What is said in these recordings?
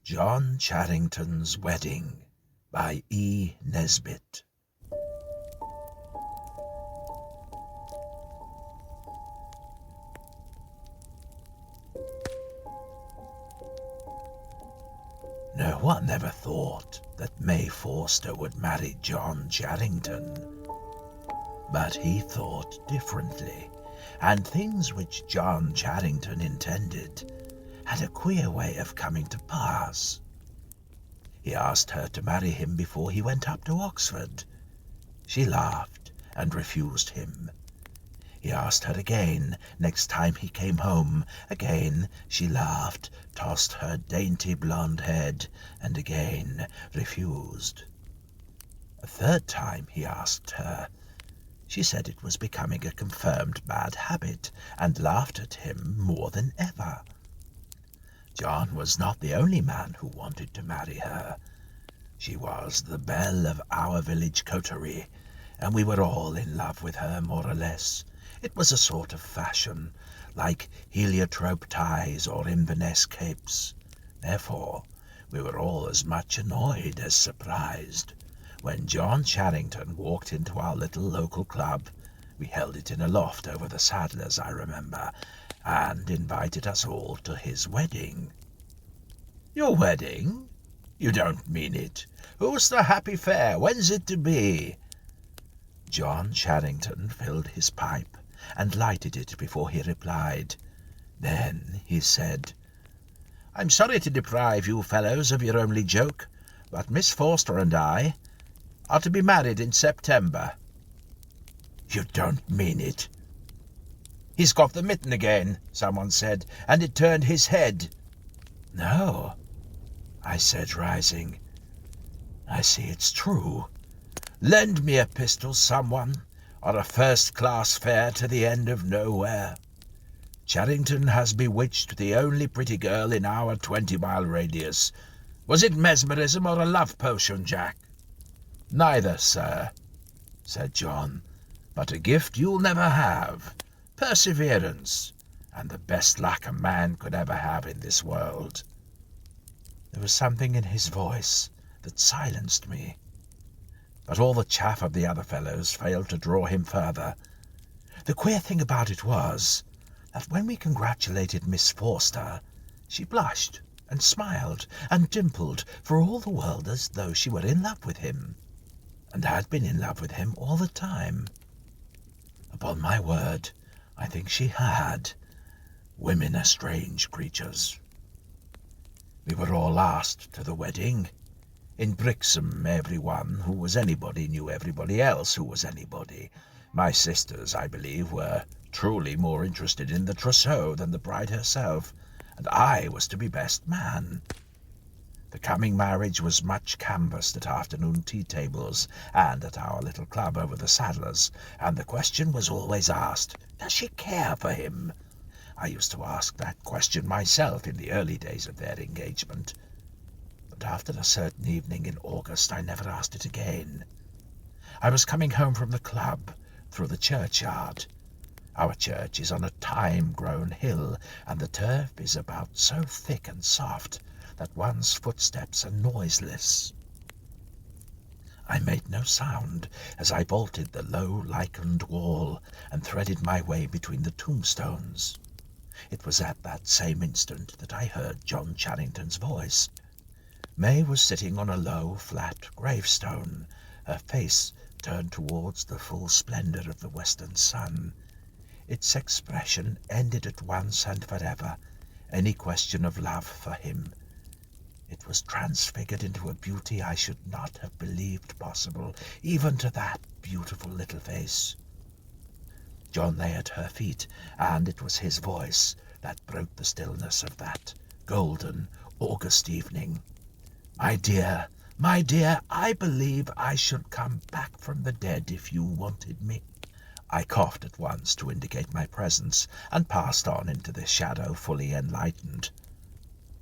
John Charrington's Wedding by E. Nesbit. No one ever thought that May Forster would marry John Charrington. But he thought differently, and things which John Charrington intended had a queer way of coming to pass. He asked her to marry him before he went up to Oxford. She laughed and refused him. He asked her again next time he came home. Again she laughed, tossed her dainty blonde head, and again refused. A third time he asked her. She said it was becoming a confirmed bad habit, and laughed at him more than ever. John was not the only man who wanted to marry her. She was the belle of our village coterie, and we were all in love with her, more or less. It was a sort of fashion, like heliotrope ties or Inverness capes. Therefore, we were all as much annoyed as surprised when John Charrington walked into our little local club. We held it in a loft over the saddler's, I remember, and invited us all to his wedding. Your wedding? You don't mean it. Who's the happy fair? When's it to be? John Charrington filled his pipe and lighted it before he replied. Then he said, I'm sorry to deprive you fellows of your only joke, but Miss Forster and I are to be married in September. You don't mean it. He's got the mitten again, someone said, and it turned his head. No, I said, rising. I see it's true. Lend me a pistol, someone, or a first-class fare to the end of nowhere. Charrington has bewitched the only pretty girl in our 20-mile radius. Was it mesmerism or a love potion, Jack? Neither, sir, said John, but a gift you'll never have. Perseverance, and the best luck a man could ever have in this world. There was something in his voice that silenced me, but all the chaff of the other fellows failed to draw him further. The queer thing about it was that when we congratulated Miss Forster, she blushed and smiled and dimpled for all the world as though she were in love with him, and had been in love with him all the time. Upon my word, I think she had. Women are strange creatures. We were all asked to the wedding. In Brixham, everyone who was anybody knew everybody else who was anybody. My sisters, I believe, were truly more interested in the trousseau than the bride herself, and I was to be best man. The coming marriage was much canvassed at afternoon tea tables and at our little club over the saddler's, and the question was always asked, does she care for him? I used to ask that question myself in the early days of their engagement, but after a certain evening in August I never asked it again. I was coming home from the club through the churchyard. Our church is on a time-grown hill, and the turf is about so thick and soft that one's footsteps are noiseless. I made no sound as I vaulted the low lichened wall and threaded my way between the tombstones. It was at that same instant that I heard John Charrington's voice. May was sitting on a low, flat gravestone, her face turned towards the full splendour of the western sun. Its expression ended at once and forever any question of love for him. It was transfigured into a beauty I should not have believed possible, even to that beautiful little face. John lay at her feet, and it was his voice that broke the stillness of that golden August evening. My dear, I believe I should come back from the dead if you wanted me. I coughed at once to indicate my presence, and passed on into the shadow fully enlightened.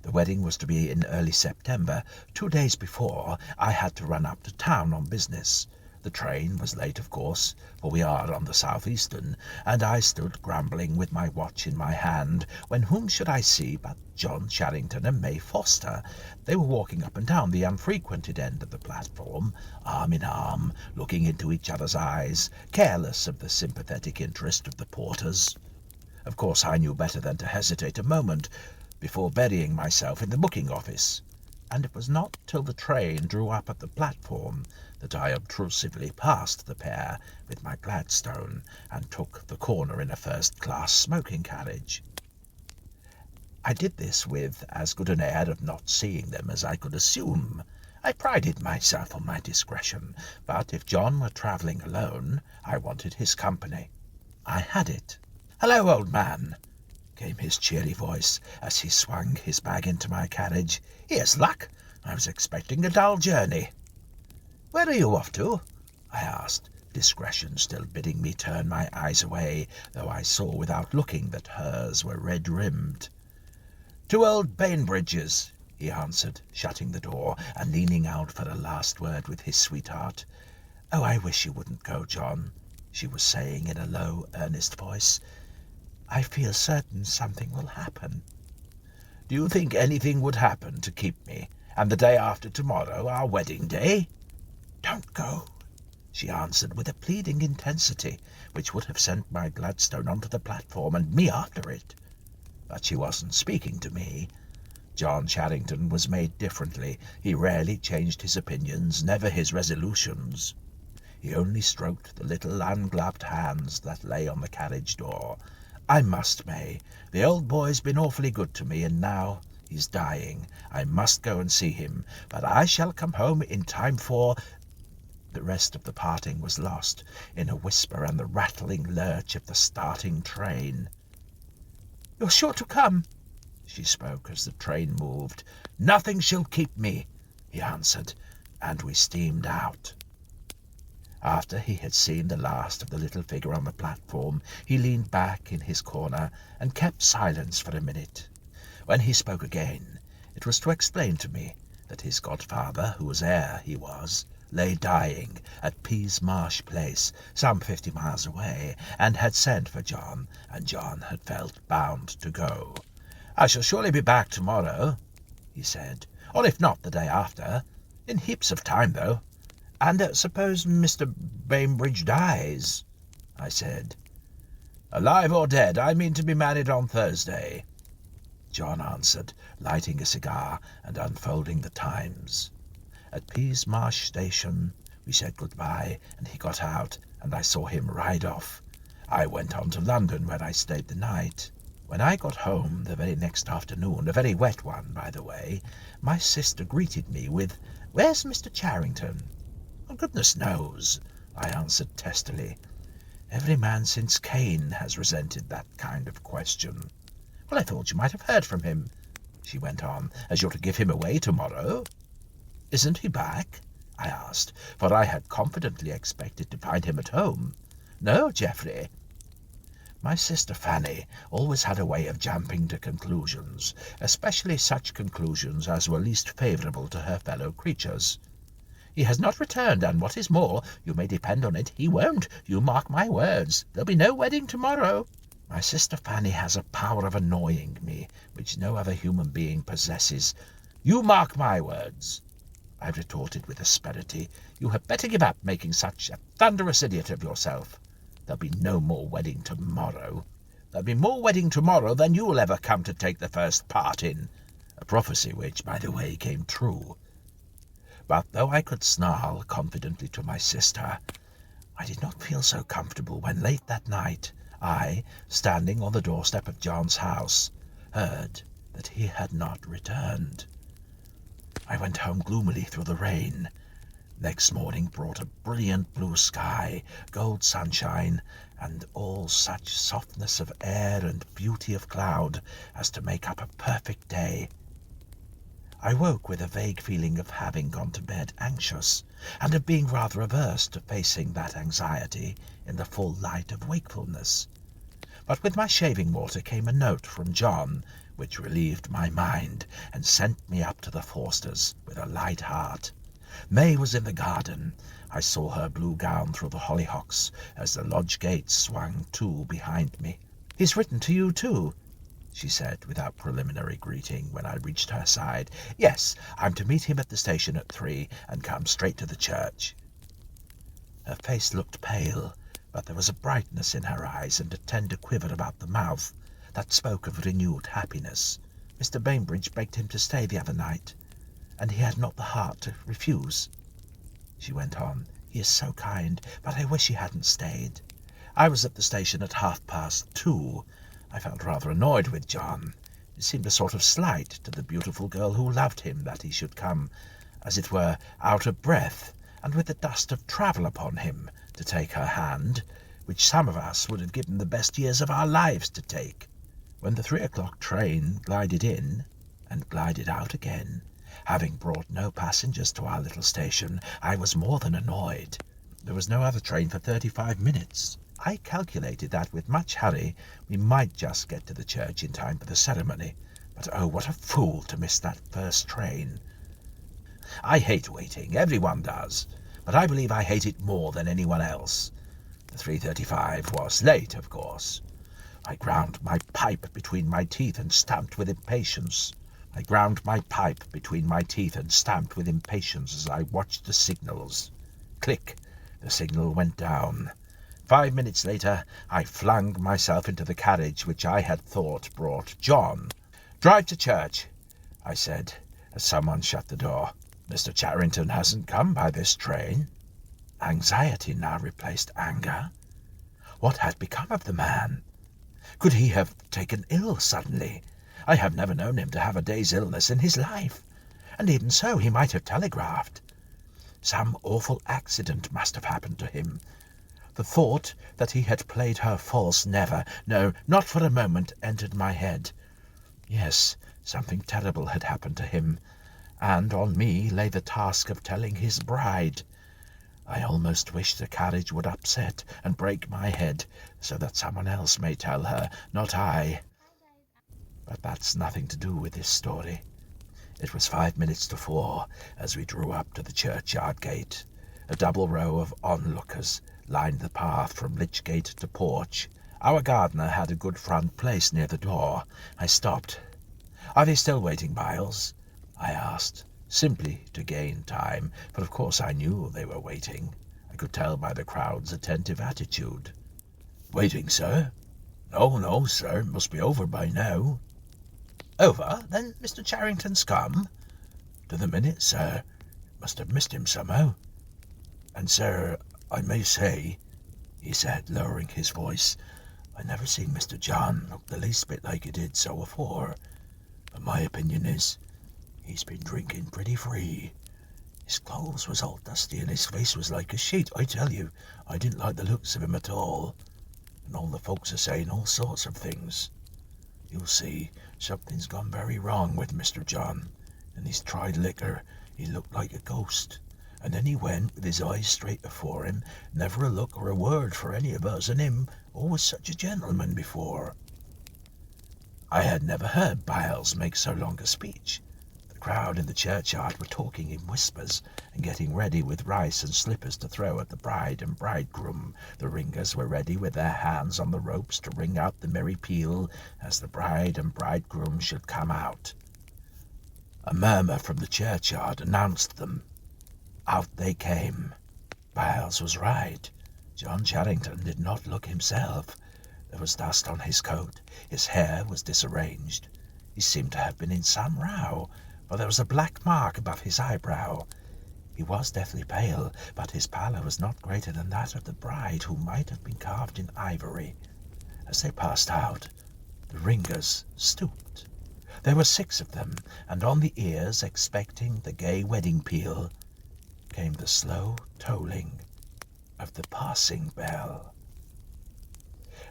The wedding was to be in early September. 2 days before, I had to run up to town on business. The train was late, of course, for we are on the South-Eastern, and I stood grumbling with my watch in my hand, when whom should I see but John Charrington and May Foster. They were walking up and down the unfrequented end of the platform, arm in arm, looking into each other's eyes, careless of the sympathetic interest of the porters. Of course, I knew better than to hesitate a moment before burying myself in the booking office, and it was not till the train drew up at the platform that I obtrusively passed the pair with my Gladstone and took the corner in a first-class smoking carriage. I did this with as good an air of not seeing them as I could assume. I prided myself on my discretion, but if John were travelling alone, I wanted his company. I had it. "Hello, old man," came his cheery voice as he swung his bag into my carriage. "Here's luck. I was expecting a dull journey." "Where are you off to?" I asked, discretion still bidding me turn my eyes away, though I saw without looking that hers were red-rimmed. "To old Bainbridge's," he answered, shutting the door and leaning out for a last word with his sweetheart. "Oh, I wish you wouldn't go, John," she was saying in a low, earnest voice. "I feel certain something will happen." "Do you think anything would happen to keep me, and the day after tomorrow, our wedding day?" "Don't go," she answered with a pleading intensity which would have sent my Gladstone onto the platform and me after it. But she wasn't speaking to me. John Charrington was made differently. He rarely changed his opinions, never his resolutions. He only stroked the little ungloved hands that lay on the carriage door. "I must, May. The old boy's been awfully good to me, and now he's dying. I must go and see him, but I shall come home in time for—" The rest of the parting was lost in a whisper and the rattling lurch of the starting train. "You're sure to come?" she spoke as the train moved. "Nothing shall keep me," he answered, and we steamed out. After he had seen the last of the little figure on the platform, he leaned back in his corner and kept silence for a minute. When he spoke again, it was to explain to me that his godfather, whose heir he was, lay dying at Pease Marsh Place, some 50 miles away, and had sent for John, and John had felt bound to go. "I shall surely be back tomorrow," he said, "or if not, the day after. In heaps of time, though." "And suppose Mr. Bainbridge dies?" I said. "Alive or dead, I mean to be married on Thursday," John answered, lighting a cigar and unfolding the Times. At Pease Marsh Station we said good-bye, and he got out, and I saw him ride off. I went on to London, where I stayed the night. When I got home the very next afternoon, a very wet one, by the way, my sister greeted me with, "Where's Mr. Charrington?" "Oh, goodness knows," I answered testily. "Every man since Cain has resented that kind of question." "Well, I thought you might have heard from him," she went on, "as you're to give him away tomorrow." "Isn't he back?" I asked, for I had confidently expected to find him at home. "No, Geoffrey." My sister Fanny always had a way of jumping to conclusions, especially such conclusions as were least favourable to her fellow creatures. "He has not returned, and what is more, you may depend on it, he won't. You mark my words. There'll be no wedding tomorrow." My sister Fanny has a power of annoying me which no other human being possesses. "You mark my words," I retorted with asperity. "You had better give up making such a thunderous idiot of yourself. There'll be no more wedding tomorrow. There'll be more wedding tomorrow than you'll ever come to take the first part in," a prophecy which, by the way, came true. But though I could snarl confidently to my sister, I did not feel so comfortable when late that night I, standing on the doorstep of John's house, heard that he had not returned. I went home gloomily through the rain. Next morning brought a brilliant blue sky, gold sunshine, and all such softness of air and beauty of cloud as to make up a perfect day. I woke with a vague feeling of having gone to bed anxious, and of being rather averse to facing that anxiety in the full light of wakefulness. But with my shaving water came a note from John, which relieved my mind and sent me up to the Forsters with a light heart. May was in the garden. I saw her blue gown through the hollyhocks as the lodge gate swung to behind me. "He's written to you too," she said without preliminary greeting when I reached her side. "Yes, I'm to meet him at the station at 3 and come straight to the church." Her face looked pale, but there was a brightness in her eyes and a tender quiver about the mouth that spoke of renewed happiness. "Mr. Bainbridge begged him to stay the other night, and he had not the heart to refuse," she went on. "He is so kind, but I wish he hadn't stayed. I was at the station at 2:30. I felt rather annoyed with John. It seemed a sort of slight to the beautiful girl who loved him that he should come, as it were, out of breath, and with the dust of travel upon him, to take her hand, which some of us would have given the best years of our lives to take. When the 3 o'clock train glided in and glided out again, having brought no passengers to our little station, I was more than annoyed. There was no other train for 35 minutes. I calculated that with much hurry we might just get to the church in time for the ceremony, but oh, what a fool to miss that first train. I hate waiting, everyone does, but I believe I hate it more than anyone else. The 3:35 was late, of course. I ground my pipe between my teeth and stamped with impatience. as I watched the signals. Click! The signal went down. 5 minutes later, I flung myself into the carriage which I had thought brought John. "Drive to church," I said, as someone shut the door. "Mr. Charrington hasn't come by this train." Anxiety now replaced anger. What had become of the man? Could he have taken ill suddenly? I have never known him to have a day's illness in his life, and even so he might have telegraphed. Some awful accident must have happened to him. The thought that he had played her false never, no, not for a moment, entered my head. Yes, something terrible had happened to him, and on me lay the task of telling his bride. I almost wish the carriage would upset and break my head, so that someone else may tell her, not I. But that's nothing to do with this story. It was 5 minutes to 4 as we drew up to the churchyard gate. A double row of onlookers lined the path from Lich Gate to porch. Our gardener had a good front place near the door. I stopped. "Are they still waiting, Byles?" I asked, simply to gain time, for of course I knew they were waiting. I could tell by the crowd's attentive attitude. "Waiting, sir? No, sir, it must be over by now." "Over? Then Mr. Charrington's come?" "To the minute, sir. Must have missed him somehow. And, sir, I may say," he said, lowering his voice, "I never seen Mr. John look the least bit like he did so afore. But my opinion is, he's been drinking pretty free. His clothes was all dusty and his face was like a sheet. I tell you, I didn't like the looks of him at all. And all the folks are saying all sorts of things. You'll see, something's gone very wrong with Mr. John, and he's tried liquor. He looked like a ghost, and then he went with his eyes straight afore him, never a look or a word for any of us, and him always such a gentleman before." I had never heard Byles make so long a speech. The crowd in the churchyard were talking in whispers and getting ready with rice and slippers to throw at the bride and bridegroom. The ringers were ready with their hands on the ropes to ring out the merry peal as the bride and bridegroom should come out. A murmur from the churchyard announced them. Out they came. Byles was right. John Charrington did not look himself. There was dust on his coat. His hair was disarranged. He seemed to have been in some row, for there was a black mark above his eyebrow. He was deathly pale, but his pallor was not greater than that of the bride, who might have been carved in ivory. As they passed out, the ringers stooped. There were 6 of them, and on the ears, expecting the gay wedding peal, came the slow tolling of the passing bell.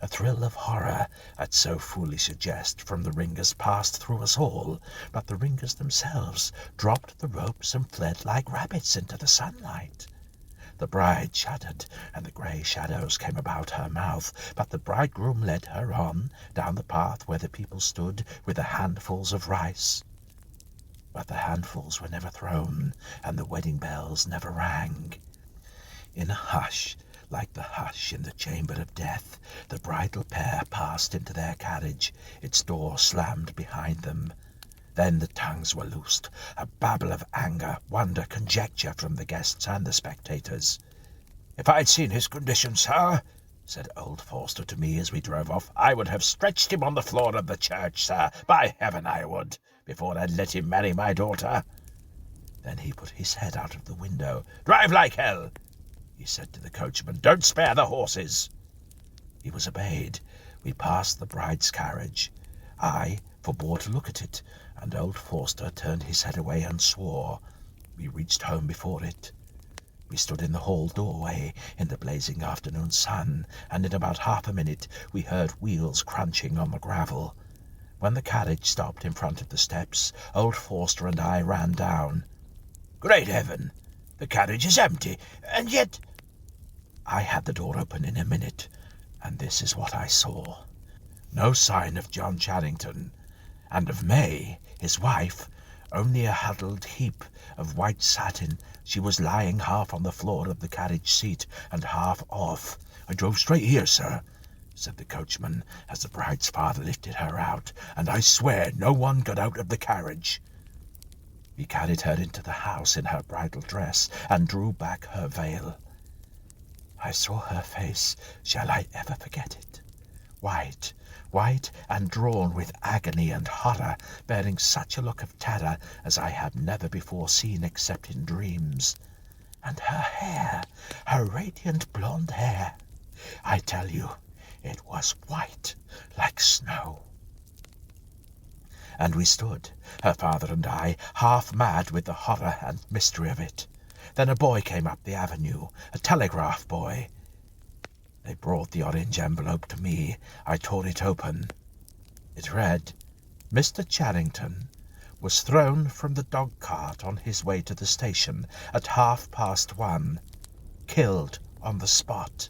A thrill of horror at so foolish a jest from the ringers passed through us all, but the ringers themselves dropped the ropes and fled like rabbits into the sunlight. The bride shuddered, and the grey shadows came about her mouth, but the bridegroom led her on, down the path where the people stood with the handfuls of rice. but the handfuls were never thrown, and the wedding bells never rang. In a hush, like the hush in the chamber of death, the bridal pair passed into their carriage, its door slammed behind them. Then the tongues were loosed, a babble of anger, wonder, conjecture from the guests and the spectators. "If I'd seen his condition, sir," said old Forster to me as we drove off, "I would have stretched him on the floor of the church, sir. By heaven I would, before I'd let him marry my daughter." Then he put his head out of the window. "Drive like hell," he said to the coachman. "Don't spare the horses." He was obeyed. We passed the bride's carriage. I forbore to look at it, and old Forster turned his head away and swore. We reached home before it. We stood in the hall doorway in the blazing afternoon sun, and in about half a minute we heard wheels crunching on the gravel. When the carriage stopped in front of the steps, old Forster and I ran down. "Great heaven! The carriage is empty, and yet—" I had the door open in a minute, and this is what I saw. No sign of John Charrington, and of May, his wife, only a huddled heap of white satin. She was lying half on the floor of the carriage seat and half off. "I drove straight here, sir," said the coachman, as the bride's father lifted her out, "and I swear no one got out of the carriage." We carried her into the house in her bridal dress and drew back her veil. I saw her face. Shall I ever forget it? White and drawn with agony and horror, bearing such a look of terror as I had never before seen except in dreams. And her hair, her radiant blonde hair, I tell you, it was white like snow. And we stood, her father and I, half mad with the horror and mystery of it. Then a boy came up the avenue, a telegraph boy. They brought the orange envelope to me. I tore it open. It read, "Mr. Charrington was thrown from the dog-cart on his way to the station at 1:30, killed on the spot."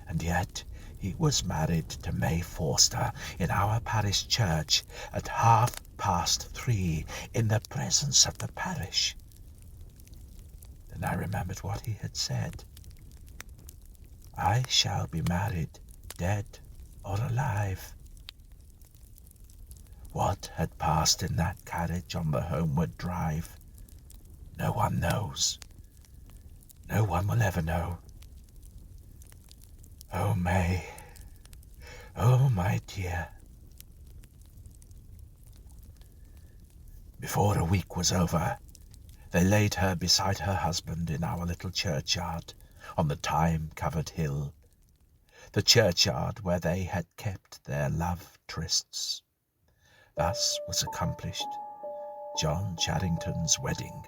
And yet he was married to May Forster in our parish church at 3:30 in the presence of the parish. Then I remembered what he had said. "I shall be married, dead or alive." What had passed in that carriage on the homeward drive, no one knows. No one will ever know. Oh, May, oh, my dear. Before a week was over, they laid her beside her husband in our little churchyard on the thyme-covered hill, the churchyard where they had kept their love trysts. Thus was accomplished John Charrington's wedding.